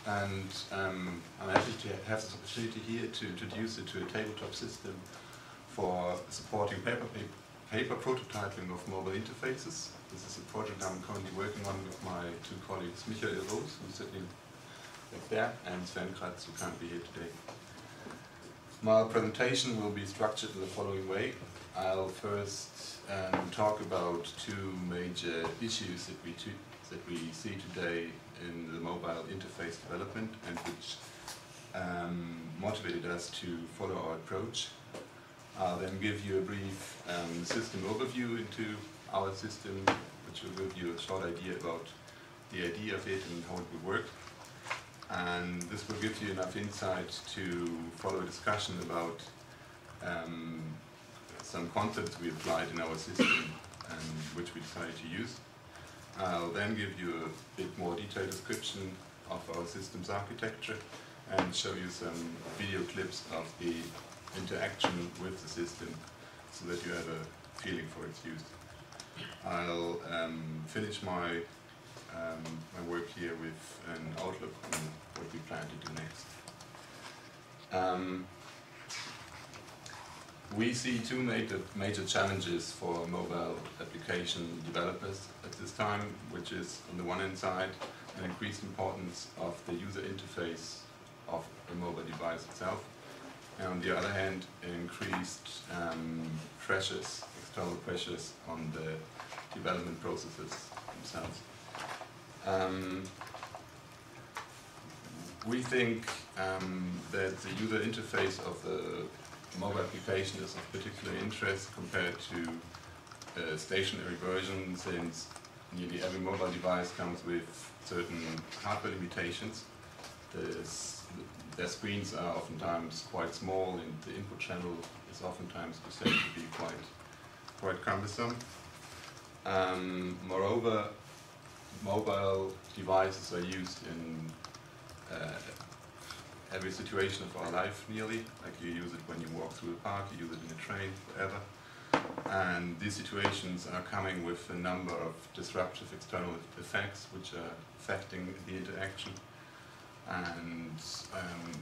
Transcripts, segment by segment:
and I'm happy to have this opportunity here to introduce it to a tabletop system for supporting paper prototyping of mobile interfaces. This is a project I'm currently working on with my two colleagues, Michael Rose, who's sitting back there, and Sven Kratz, who can't be here today. My presentation will be structured in the following way. I'll first talk about two major issues that we see today in the mobile interface development and which motivated us to follow our approach. I'll then give you a brief system overview into our system, which will give you a short idea about the idea of it and how it will work. And this will give you enough insight to follow a discussion about some concepts we applied in our system and which we decided to use. I'll then give you a bit more detailed description of our system's architecture and show you some video clips of the interaction with the system so that you have a feeling for its use. I'll finish my work here with an outlook on what we plan to do next. We see two major challenges for mobile application developers at this time, which is on the one hand side an increased importance of the user interface of the mobile device itself, and on the other hand increased pressures, external pressures on the development processes themselves. We think that the user interface of the mobile application is of particular interest compared to a stationary version, since nearly every mobile device comes with certain hardware limitations. Their screens are oftentimes quite small and the input channel is oftentimes perceived to be quite cumbersome. Moreover, mobile devices are used in every situation of our life nearly, like you use it when you walk through a park, you use it in a train, wherever. And these situations are coming with a number of disruptive external effects which are affecting the interaction and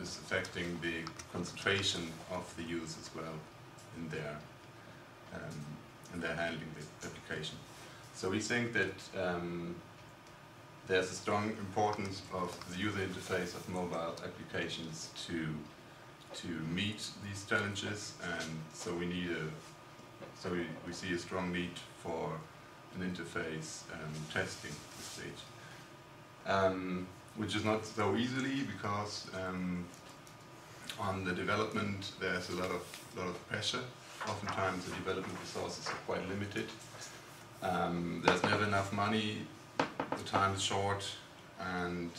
is affecting the concentration of the users as well in their handling the application. So we think that there's a strong importance of the user interface of mobile applications to meet these challenges, and so we see a strong need for an interface testing at this stage, which is not so easily because on the development there's a lot of pressure. Oftentimes the development resources are quite limited. There's never enough money. The time is short, and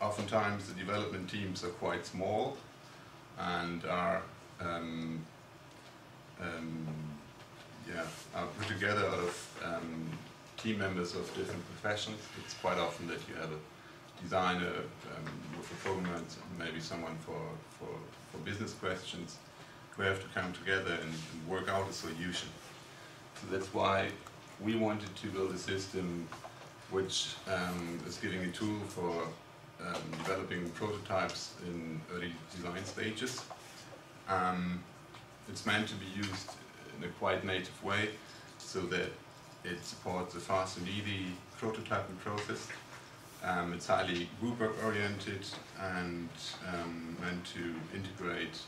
oftentimes the development teams are quite small and are put together out of team members of different professions. It's quite often that you have a designer with a programmer and maybe someone for business questions who have to come together and work out a solution. So that's why we wanted to build a system which is giving a tool for developing prototypes in early design stages. It's meant to be used in a quite native way so that it supports a fast and easy prototyping process. It's highly group work oriented and meant to integrate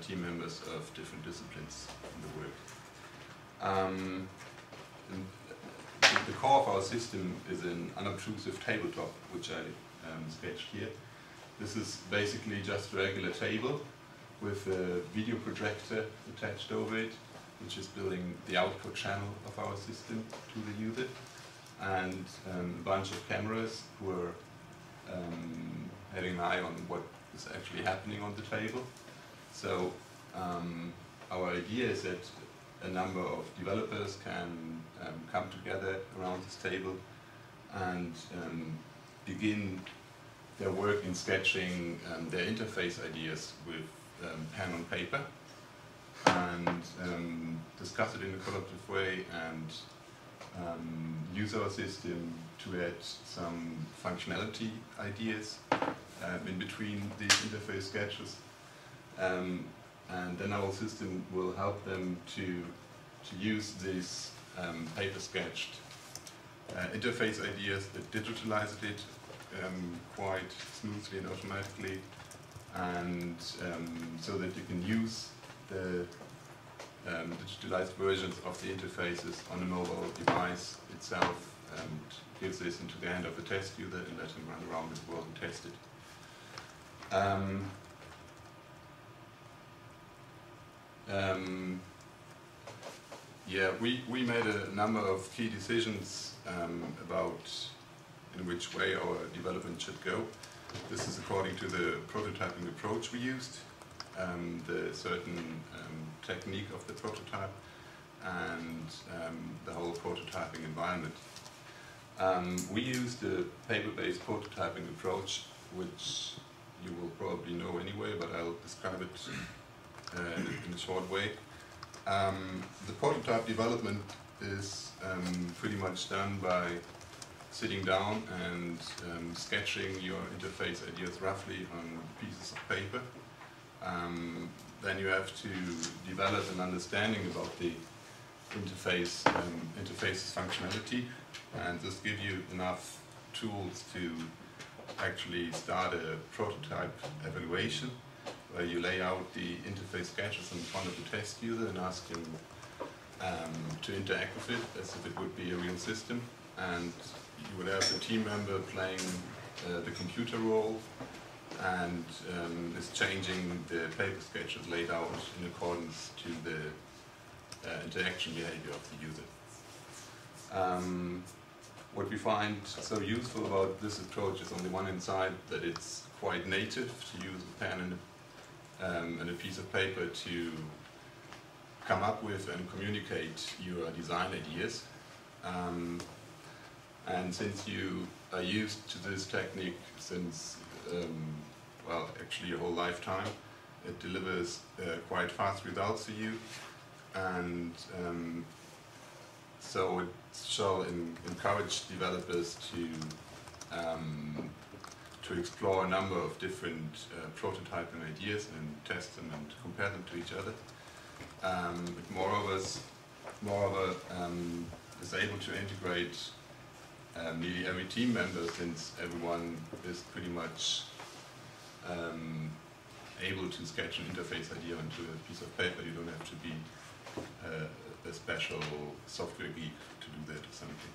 team members of different disciplines in the work. The core of our system is an unobtrusive tabletop, which I sketched here. This is basically just a regular table with a video projector attached over it, which is building the output channel of our system to the user, and a bunch of cameras who are having an eye on what is actually happening on the table. So our idea is that a number of developers can come together around this table and begin their work in sketching their interface ideas with pen and paper, and discuss it in a collaborative way and use our system to add some functionality ideas in between these interface sketches. And then our system will help them to use these paper-sketched interface ideas that digitalized it quite smoothly and automatically, and so that you can use the digitalized versions of the interfaces on a mobile device itself, and gives this into the hand of the test user and let him run around with the world and test it. Yeah, we made a number of key decisions about in which way our development should go. This is according to the prototyping approach we used, the certain technique of the prototype, and the whole prototyping environment. We used a paper-based prototyping approach, which you will probably know anyway, but I'll describe it in a short way. The prototype development is pretty much done by sitting down and sketching your interface ideas roughly on pieces of paper. Then you have to develop an understanding about the interface's functionality, and this gives you enough tools to actually start a prototype evaluation, where you lay out the interface sketches in front of the test user and ask him to interact with it as if it would be a real system. And you would have the team member playing the computer role and is changing the paper sketches laid out in accordance to the interaction behavior of the user. What we find so useful about this approach is, on the one hand side, that it's quite native to use a pen and a piece of paper to come up with and communicate your design ideas. And since you are used to this technique since, well, actually your whole lifetime, it delivers quite fast results to you, and so it shall encourage developers to explore a number of different prototyping ideas and test them and compare them to each other. Moreover, is able to integrate nearly every team member, since everyone is pretty much able to sketch an interface idea onto a piece of paper. You don't have to be a special software geek to do that or something.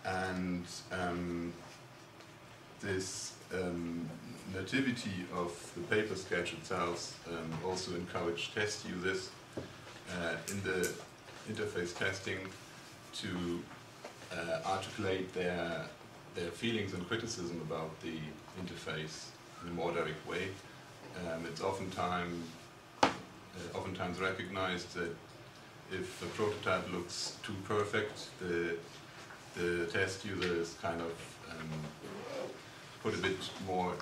And this nativity of the paper sketch itself also encouraged test users in the interface testing to articulate their feelings and criticism about the interface in a more direct way. It's oftentimes recognized that if a prototype looks too perfect, the test user is kind of put a bit more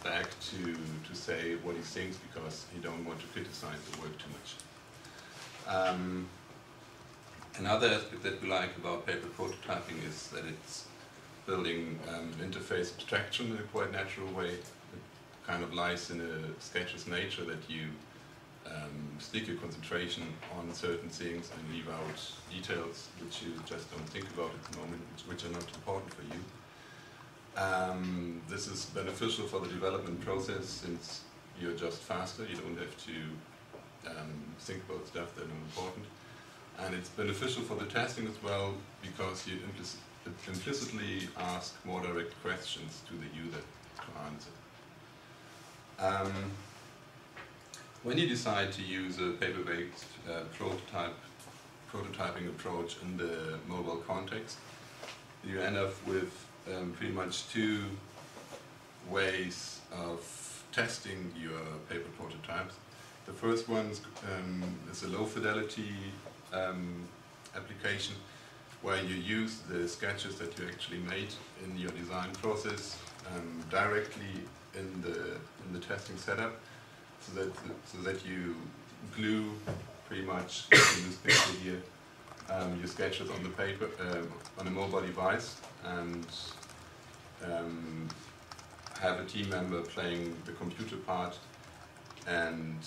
back to say what he thinks, because he don't want to criticize the work too much. Another aspect that we like about paper prototyping is that it's building interface abstraction in a quite natural way. It kind of lies in a sketch's nature that you stick your concentration on certain things and leave out details which you just don't think about at the moment, which are not important for you. This is beneficial for the development process, since you're just faster, you don't have to think about stuff that are important. And it's beneficial for the testing as well, because you implicitly ask more direct questions to the user to answer. When you decide to use a paper-based prototyping approach in the mobile context, you end up with pretty much two ways of testing your paper prototypes. The first one is a low-fidelity application, where you use the sketches that you actually made in your design process directly in the testing setup, so that you glue pretty much in this picture here your sketches on the paper, on a mobile device, and have a team member playing the computer part, and